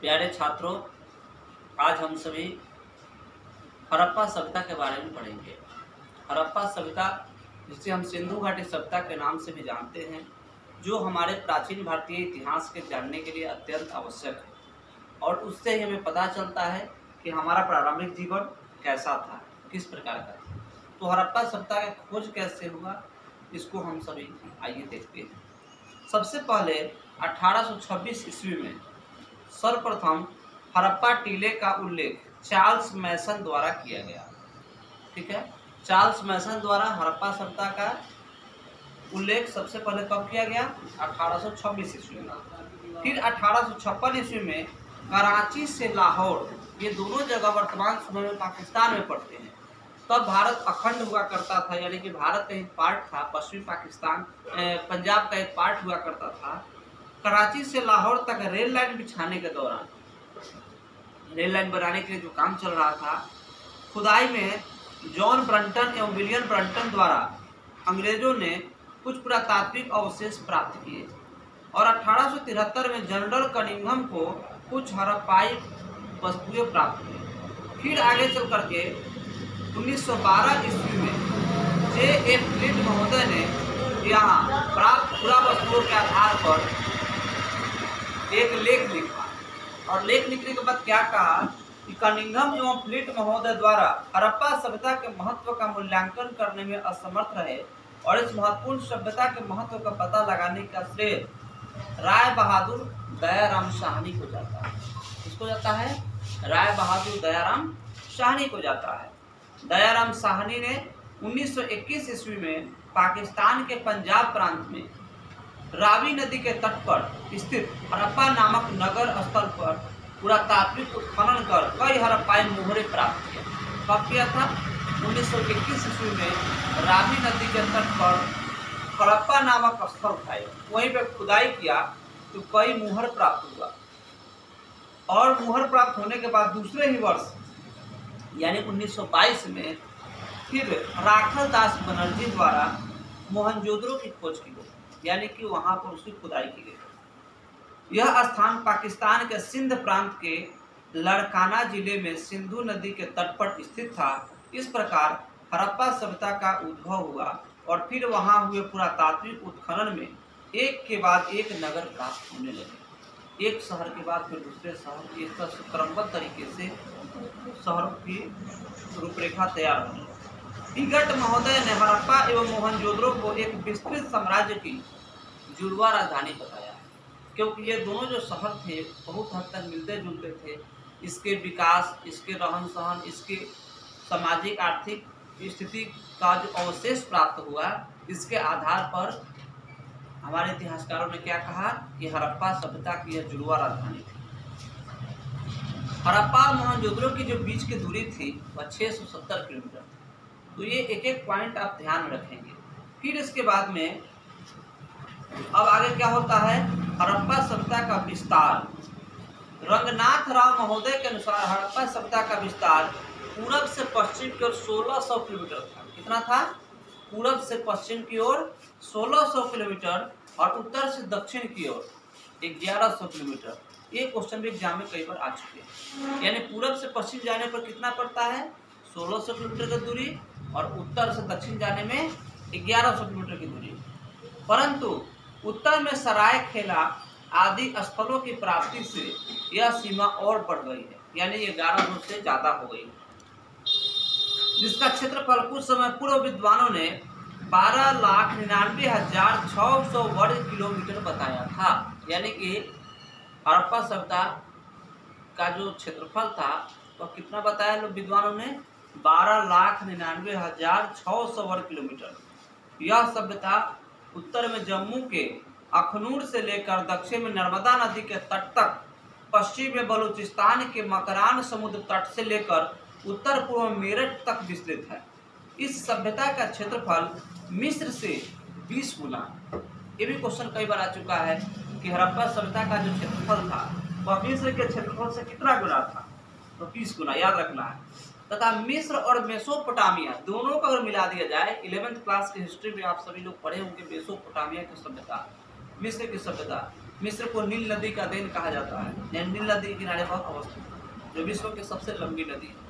प्यारे छात्रों, आज हम सभी हड़प्पा सभ्यता के बारे में पढ़ेंगे। हड़प्पा सभ्यता, जिसे हम सिंधु घाटी सभ्यता के नाम से भी जानते हैं, जो हमारे प्राचीन भारतीय इतिहास के जानने के लिए अत्यंत आवश्यक है और उससे ही हमें पता चलता है कि हमारा प्रारंभिक जीवन कैसा था, किस प्रकार का था। तो हड़प्पा सभ्यता का खोज कैसे हुआ, इसको हम सभी आइए देखते हैं। सबसे पहले 1826 ईस्वी में सर्वप्रथम हड़प्पा टीले का उल्लेख चार्ल्स मैसन द्वारा किया गया। ठीक है, चार्ल्स मैसन द्वारा हड़प्पा सभ्यता का उल्लेख सबसे पहले कब किया गया? 1826 ईस्वी में। फिर 1856 ईस्वी में कराची से लाहौर, ये दोनों जगह वर्तमान समय में पाकिस्तान में पड़ते हैं, तब भारत अखंड हुआ करता था, यानी कि भारत का एक पार्ट था, पश्चिमी पाकिस्तान पंजाब का एक पार्ट हुआ करता था। कराची से लाहौर तक रेल लाइन बिछाने के दौरान, रेल लाइन बनाने के लिए जो काम चल रहा था, खुदाई में जॉन ब्रंटन एवं विलियम ब्रंटन द्वारा अंग्रेजों ने कुछ पुरातात्विक अवशेष प्राप्त किए और 1873 में जनरल कनिंघम को कुछ हड़प्पाई वस्तुएं प्राप्त हुई। फिर आगे चल करके 1912 ईस्वी में J.F. फ्लिंट महोदय ने यहाँ प्राप्त पुरावस्तुओं के आधार पर एक लेख लिखा और लेख लिखने के बाद क्या कहा कि कनिंघम एवं फ्लिंट महोदय द्वारा हड़प्पा सभ्यता के महत्व का मूल्यांकन करने में असमर्थ रहे और इस महत्वपूर्ण सभ्यता के महत्व का पता लगाने का श्रेय राय बहादुर दयाराम साहनी को जाता है। किसको जाता है? राय बहादुर दयाराम साहनी को जाता है। दयाराम साहनी ने 1921 ईस्वी में पाकिस्तान के पंजाब प्रांत में रावी नदी के तट पर स्थित हड़प्पा नामक नगर स्थल पर पुरातात्विक उत्खनन कर कई हड़प्पाई मोहरे प्राप्त किया। कब किया था? 1921 ईस्वी में रावी नदी के तट पर हड़प्पा नामक स्थल था, वहीं पर खुदाई किया तो कई मुहर प्राप्त हुआ और मुहर प्राप्त होने के बाद दूसरे ही वर्ष यानी 1922 में फिर राखल दास बनर्जी द्वारा मोहनजोदड़ो की खोज की गई, यानी कि वहां पर उसकी खुदाई की गई। यह स्थान पाकिस्तान के सिंध प्रांत के लड़काना जिले में सिंधु नदी के तट पर स्थित था। इस प्रकार हड़प्पा सभ्यता का उद्भव हुआ और फिर वहां हुए पुरातात्विक उत्खनन में एक के बाद एक नगर प्राप्त होने लगे। एक शहर के बाद फिर दूसरे शहर, इस तरह से क्रमबद्ध तरीके से शहरों की रूपरेखा तैयार होने लगी। टिकट महोदय ने हड़प्पा एवं मोहनजोदड़ो को एक विस्तृत साम्राज्य की जुड़वा राजधानी बताया, क्योंकि ये दोनों जो शहर थे बहुत हद तक मिलते जुलते थे। इसके विकास, इसके रहन सहन, इसके सामाजिक आर्थिक स्थिति का जो अवशेष प्राप्त हुआ, इसके आधार पर हमारे इतिहासकारों ने क्या कहा कि हड़प्पा सभ्यता की यह जुड़वा राजधानी थी। हड़प्पा और मोहनजोदड़ो की जो बीच की दूरी थी वह 670 किलोमीटर थी। तो ये एक एक पॉइंट आप ध्यान में रखेंगे। फिर इसके बाद में अब आगे क्या होता है? हड़प्पा सभ्यता का विस्तार। रंगनाथ राव महोदय के अनुसार हड़प्पा सभ्यता का विस्तार पूरब से पश्चिम की ओर 1600 किलोमीटर था। कितना था? पूरब से पश्चिम की ओर 1600 किलोमीटर और उत्तर से दक्षिण की ओर 1100 किलोमीटर। ये क्वेश्चन भी एग्जाम में कई बार आ चुके हैं। यानी पूरब से पश्चिम जाने पर कितना पड़ता है? 1600 किलोमीटर की दूरी और उत्तर से दक्षिण जाने में 1100 किलोमीटर की दूरी। परंतु उत्तर में सराय खेला आदि स्थलों की प्राप्ति से यह सीमा और बढ़ गई है, यानी 1100 से ज़्यादा हो गई, जिसका क्षेत्रफल कुछ समय पूर्व विद्वानों ने 12,99,600 वर्ग किलोमीटर बताया था। यानी कि हड़प्पा सभ्यता का जो क्षेत्रफल था वह कितना बताया लोग विद्वानों ने? 12,99,600 वर्ग किलोमीटर। यह सभ्यता उत्तर में जम्मू के अखनूर से लेकर दक्षिण में नर्मदा नदी के तट तक, पश्चिम में बलूचिस्तान के मकरान समुद्र तट से लेकर उत्तर पूर्व में मेरठ तक विस्तृत है। इस सभ्यता का क्षेत्रफल मिस्र से 20 गुना। ये भी क्वेश्चन कई बार आ चुका है कि हड़प्पा सभ्यता का जो क्षेत्रफल था वह मिस्र के क्षेत्रफल से कितना गुना था? तो 20 गुना, याद रखना है। तथा मिस्र और मेसोपोटामिया दोनों को अगर मिला दिया जाए, 11th क्लास की हिस्ट्री में आप सभी लोग पढ़े होंगे मेसोपोटामिया की सभ्यता, मिस्र की सभ्यता, मिस्र को नील नदी का देन कहा जाता है, यानी नील नदी के किनारे पर अवस्थित, जो विश्व की सबसे लंबी नदी है।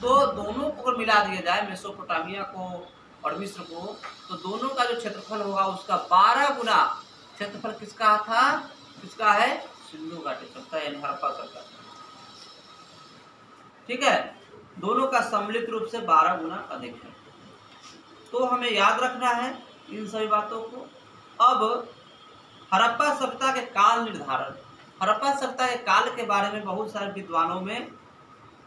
तो दोनों को अगर मिला दिया जाए, मेसोपोटामिया को और मिस्र को, तो दोनों का जो क्षेत्रफल होगा उसका 12 गुना क्षेत्रफल किसका था, किसका है, सिंधु घाटी सभ्यता यानी हड़प्पा सभ्यता। ठीक है, दोनों का सम्मिलित रूप से 12 गुना अधिक है। तो हमें याद रखना है इन सभी बातों को। अब हड़प्पा सभ्यता के काल निर्धारण, हड़प्पा सभ्यता के काल के बारे में बहुत सारे विद्वानों में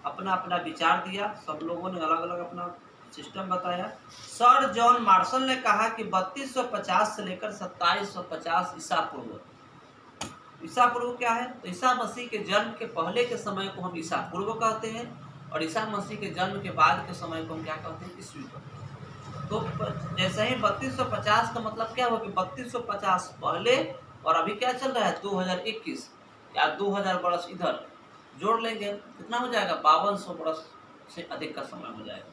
अपना अपना विचार दिया, सब लोगों ने अलग अलग अपना सिस्टम बताया। सर जॉन मार्शल ने कहा कि 3250 से लेकर 2750 ईसा पूर्व। ईसा पूर्व क्या है, तो ईसा मसीह के जन्म के पहले के समय को हम ईसा पूर्व कहते हैं, और ईसा मसीह के जन्म के बाद के समय को हम क्या कहते हैं, ईस्वी कहते हैं। तो जैसे ही 3250 का मतलब क्या हो कि 3250 पहले, और अभी क्या चल रहा है 2021 या 2000 वर्ष इधर जोड़ लेंगे, कितना हो जाएगा, 5200 वर्ष से अधिक का समय हो जाएगा।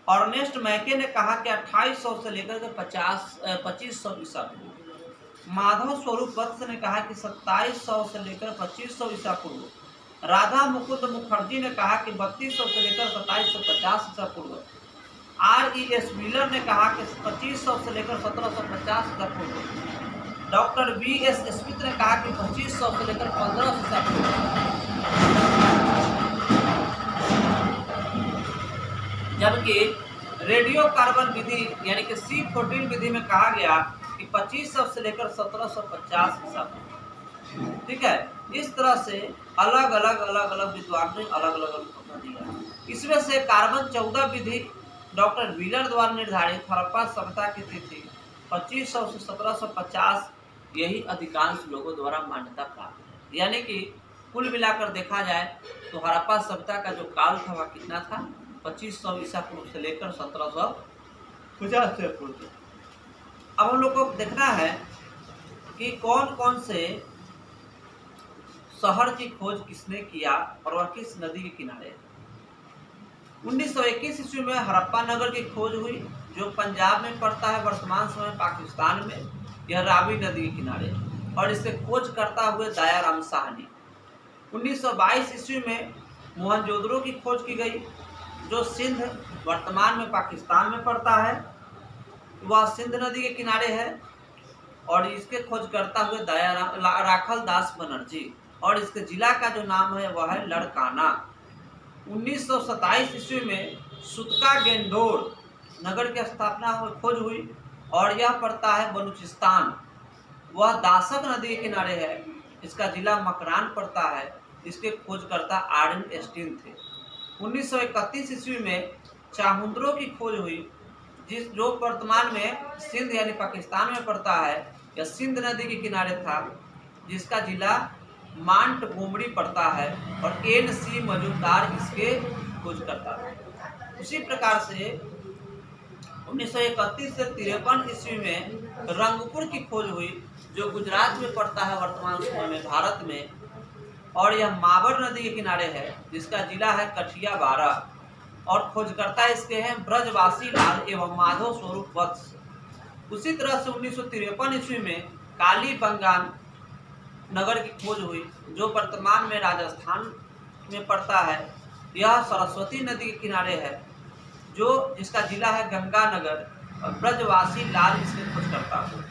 अर्नेस्ट मैके ने कहा कि 2800 से लेकर के 2500 ईसा पूर्व। माधव स्वरूप वत्स ने कहा कि 2700 से लेकर 2500 ईसा पूर्व। राधा मुकुंद मुखर्जी ने कहा कि 3200 से लेकर 2750 ईसा पूर्व। R.E.S. मिलर ने कहा कि 2500 से लेकर 1750 ईसा पूर्व। Doctor V.S. स्मिथ ने कहा कि 2500 से लेकर 1500 ईसा पूर्व। जबकि रेडियो कार्बन विधि यानी कि C14 विधि में कहा गया कि 2500 से लेकर 1750 ईसा पूर्व। ठीक है, इस तरह से अलग अलग विद्वान ने अलग अलग अपना दिया। इसमें से कार्बन 14 विधि डॉक्टर व्हीलर द्वारा निर्धारित हड़प्पा सभ्यता की तिथि 2500 से 1750, यही अधिकांश लोगों द्वारा मान्यता प्राप्त है। यानी कि कुल मिलाकर देखा जाए तो हड़प्पा सभ्यता का जो काल था वह कितना था, 2500 ईसा पूर्व से लेकर 1750 से पूर्व। अब हम लोग को देखना है कि कौन कौन से शहर की खोज किसने किया और वह किस नदी के किनारे है। 1921 ईस्वी में हड़प्पा नगर की खोज हुई, जो पंजाब में पड़ता है, वर्तमान समय पाकिस्तान में। यह रावी नदी के किनारे है और इसे खोज करता हुए दयाराम शाह ने। 1922 ईस्वी में मोहनजोदड़ो की खोज की गई, जो सिंध वर्तमान में पाकिस्तान में पड़ता है, वह सिंध नदी के किनारे है और इसके खोज करता हुए राखल दास बनर्जी, और इसके जिला का जो नाम है वह है लड़काना। 1927 ईस्वी में सुतका गेंडोर नगर की स्थापना खोज हुई और यह पड़ता है बलूचिस्तान। वह दासक नदी के किनारे है, इसका जिला मकरान पड़ता है। इसके खोजकर्ता आर्डन एस्टीन थे। 1931 ईस्वी में चाहुंद्रो की खोज हुई, जो वर्तमान में सिंध यानी पाकिस्तान में पड़ता है। यह सिंध नदी के किनारे था, जिसका जिला मांट गोमड़ी पड़ता है और N.C. मजूमदार इसके खोज करता था। उसी प्रकार से 1931 से 53 ईस्वी में रंगपुर की खोज हुई, जो गुजरात में पड़ता है वर्तमान समय में भारत में, और यह माबर नदी के किनारे है, जिसका जिला है कठिया बारा, और खोजकर्ता इसके हैं ब्रजवासी लाल एवं माधव स्वरूप वत्स। उसी तरह से 1953 ईस्वी में काली बंगान नगर की खोज हुई, जो वर्तमान में राजस्थान में पड़ता है। यह सरस्वती नदी के किनारे है, जिसका जिला है गंगानगर, और ब्रजवासी लाल इसके खोज करता हुआ।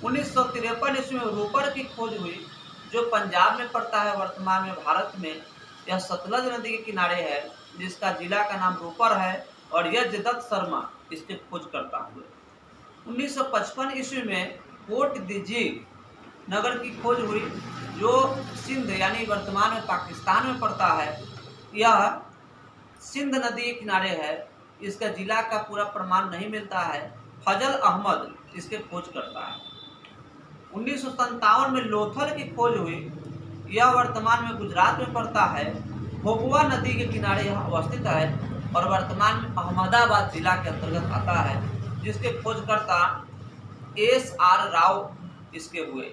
1953 ईस्वी में रोपर की खोज हुई, जो पंजाब में पड़ता है वर्तमान में भारत में। यह सतलज नदी के किनारे है, जिसका जिला का नाम रोपर है, और यजदत्त शर्मा इसके खोज करता हुए। 1955 ईस्वी में कोट दिजी नगर की खोज हुई, जो सिंध यानी वर्तमान में पाकिस्तान में पड़ता है। यह सिंध नदी के किनारे है, इसका जिला का पूरा प्रमाण नहीं मिलता है। फजल अहमद इसके खोज करता है। 1957 में लोथल की खोज हुई, यह वर्तमान में गुजरात में पड़ता है। भोगवा नदी के किनारे यह अवस्थित है और वर्तमान में अहमदाबाद जिला के अंतर्गत आता है, जिसके खोजकर्ता S.R. राव इसके हुए।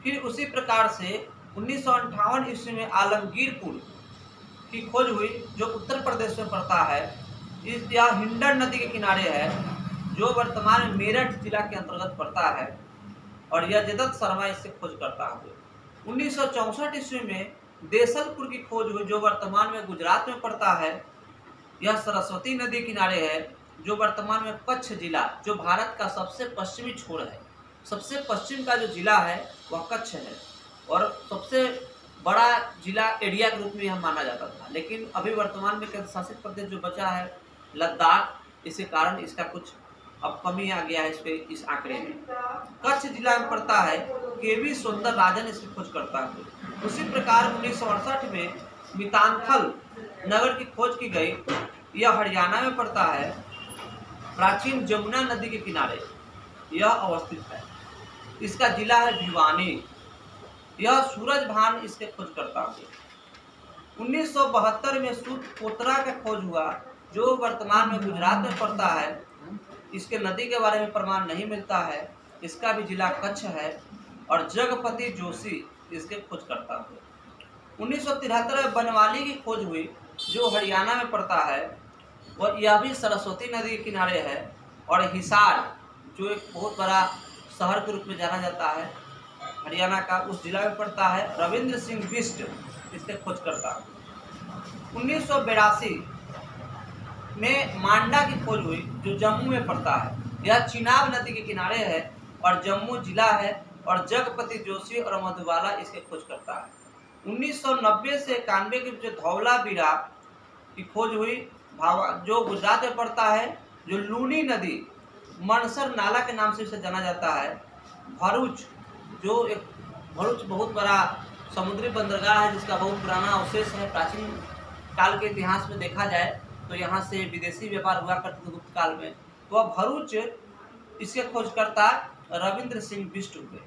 फिर उसी प्रकार से 1958 ईस्वी में आलमगीरपुर की खोज हुई, जो उत्तर प्रदेश में पड़ता है। यह हिंडन नदी के किनारे है, जो वर्तमान में मेरठ जिला के अंतर्गत पड़ता है। और यजदत्त शर्मा इसके खोजकर्ता हुए। 1964 ईस्वी में देसलपुर की खोज हुई, जो वर्तमान में गुजरात में पड़ता है। यह सरस्वती नदी किनारे है, जो वर्तमान में कच्छ जिला, जो भारत का सबसे पश्चिमी छोर है, सबसे पश्चिम का जो जिला है वह कच्छ है और सबसे बड़ा जिला एरिया के रूप में यह माना जाता था। लेकिन अभी वर्तमान में केंद्र शासित प्रदेश जो बचा है लद्दाख, इसी कारण इसका कुछ अब कमी आ गया है इस आंकड़े में। कच्छ जिला में पड़ता है। केवी सुंदर राजन इसकी खोज करता है। उसी प्रकार 1968 में मितानखल नगर की खोज की गई। यह हरियाणा में पड़ता है। प्राचीन जमुना नदी के किनारे यह अवस्थित है। इसका जिला है भिवानी। यह सूरज भान इसके खोज करता है। 1972 में सूतकोतरा का खोज हुआ, जो वर्तमान में गुजरात में पड़ता है। इसके नदी के बारे में प्रमाण नहीं मिलता है। इसका भी जिला कच्छ है और जगपति जोशी इसके खोज करता है। 1973 में बनवाली की खोज हुई, जो हरियाणा में पड़ता है और यह भी सरस्वती नदी के किनारे है। और हिसार, जो एक बहुत बड़ा शहर के रूप में जाना जाता है हरियाणा का, उस जिला में पड़ता है। रविंद्र सिंह बिष्ट इसके खोज करता है। 1982 में मांडा की खोज हुई, जो जम्मू में पड़ता है। यह चिनाब नदी के किनारे है और जम्मू जिला है। और जगपति जोशी और मधुबाला इसके खोज करता है। 1990 से 91 के बीच धौलावीरा की खोज हुई, जो गुजरात में पड़ता है। जो लूनी नदी मनसर नाला के नाम से इसे जाना जाता है। भरूच, जो एक भरूच बहुत बड़ा समुद्री बंदरगाह है, जिसका बहुत पुराना अवशेष है। प्राचीन काल के इतिहास में देखा जाए तो यहाँ से विदेशी व्यापार हुआ करते थे गुप्त काल में। तो अब भरूच इसके खोजकर्ता रविंद्र सिंह बिष्ट हुए।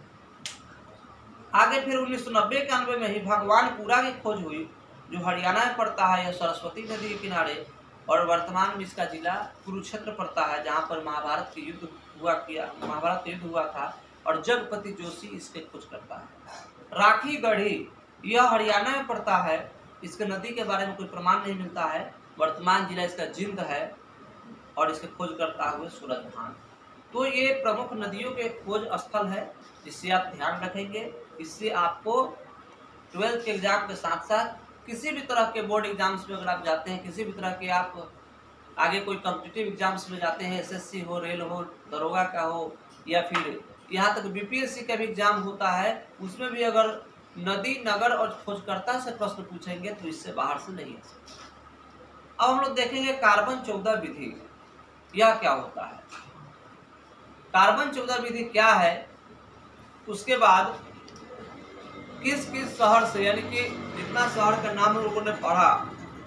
आगे फिर 1990-91 में ही भगवानपुरा की खोज हुई, जो हरियाणा में पड़ता है। यह सरस्वती नदी के किनारे और वर्तमान में इसका जिला कुरुक्षेत्र पड़ता है, जहाँ पर महाभारत का युद्ध हुआ था। और जगपति जोशी इसके खोज करता है। राखी गढ़ी, यह हरियाणा में पड़ता है। इसके नदी के बारे में कोई प्रमाण नहीं मिलता है। वर्तमान जिला इसका जिंद है और इसके खोज करता हुए सूरज भान। तो ये प्रमुख नदियों के खोज स्थल है, जिससे आप ध्यान रखेंगे। इससे आपको 12th के एग्जाम के साथ साथ किसी भी तरह के बोर्ड एग्जाम्स में अगर आप जाते हैं, किसी भी तरह के आप आगे कोई कॉम्पिटिटिव एग्जाम्स में जाते हैं, एसएससी हो, रेल हो, दरोगा का हो, या फिर यहाँ तक बीपीएससी का भी एग्जाम होता है, उसमें भी अगर नदी, नगर और खोजकर्ता से प्रश्न पूछेंगे तो इससे बाहर से नहीं आ सकते। अब हम लोग देखेंगे कार्बन 14 विधि, यह क्या होता है। कार्बन 14 विधि क्या है, उसके बाद किस किस शहर से, यानी कि जितना शहर का नाम लोगों ने पढ़ा,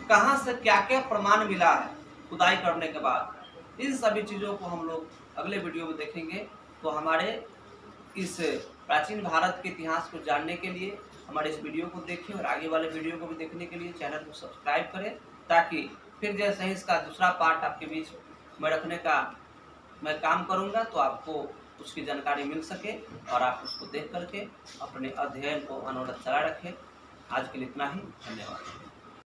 कहाँ से क्या क्या प्रमाण मिला है खुदाई करने के बाद, इन सभी चीज़ों को हम लोग अगले वीडियो में देखेंगे। तो हमारे इस प्राचीन भारत के इतिहास को जानने के लिए हमारे इस वीडियो को देखें और आगे वाले वीडियो को भी देखने के लिए चैनल को सब्सक्राइब करें, ताकि फिर जैसे ही इसका दूसरा पार्ट आपके बीच में रखने का मैं काम करूंगा तो आपको उसकी जानकारी मिल सके और आप उसको देख करके अपने अध्ययन को अनवरत चला रखें। आज के लिए इतना ही, धन्यवाद।